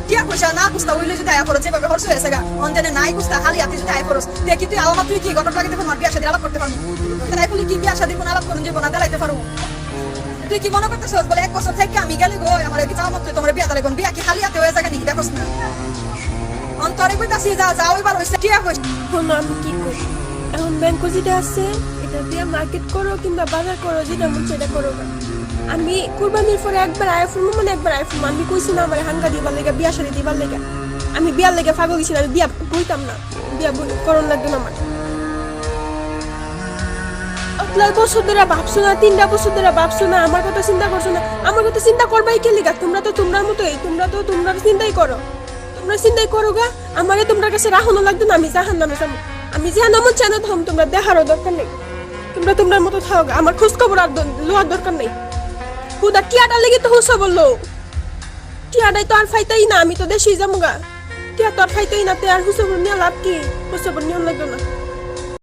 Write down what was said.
টিয়া পয়সা না কুস্তা হইলে যদি আয়া খরচ যেভাবে খরচ হয়েছে গা অঞ্জনে নাই কুস্তা খালি হাতে যদি আয়া খরচ দেখি তুই আলামা তুই কি ঘটক লাগে তখন বিয়া শাদী আলাপ করতে পারবো তাই বলি কি বিয়া শাদী কোন আলাপ করুন যাবো না দাঁড়াইতে পারবো তুই কি মনে করতেছ বলে 1 বছর থেকে আমি গেলে গো আমার কি চাও মত তোমার বিয়া তালে কোন বিয়া কি খালি হাতে হয়ে যায় নাকি দেখছ না অন্তরে কইতাছি যা যাও এবার হইছে টিয়া পয়সা এখন আমি কি করি এখন ব্যাংক যেটা আছে এটা দিয়ে মার্কেট করো কিংবা বাজার করো যেটা মন সেটা করো না আমি কুরবানির পরে একবার আইফোন মানে একবার আইফোন আমি কইছি না আমার হাঙ্গা দিবার লেগে বিয়া শাড়ি দিবার লেগে আমি বিয়ার লেগে পাগল গেছি আমি বিয়া বইতাম না বিয়া করণ লাগবে না আমার আপনার বছর ধরে ভাবছো না 3টা বছর ধরে ভাবছো না আমার কথা চিন্তা করছো না আমার কথা চিন্তা করবাই কে লিগা তোমরা তো তোমরার মতোই তোমরা চিন্তাই করো তোমরা চিন্তাই করো গা আমারে তোমার কাছে রাখনো লাগবে না আমি জাহান্নামে যাবো আমি জাহান্নামে চানা থাম তোমরা দেখারও দরকার নেই তোমরা তোমার মতো থাও গা আমার খোঁজ খবর আর লোয়ার দরকার নেই খুদা টিয়াটা লেগে তো হোসা বললো টিয়াটাই তো আর ফাইতাই না আমি তো দেশেই যাবো গা টিয়া তো আর ফাইতাই না তে আর হুসা নিয়ে লাভ কি হুসা নিয়ে লাগবে না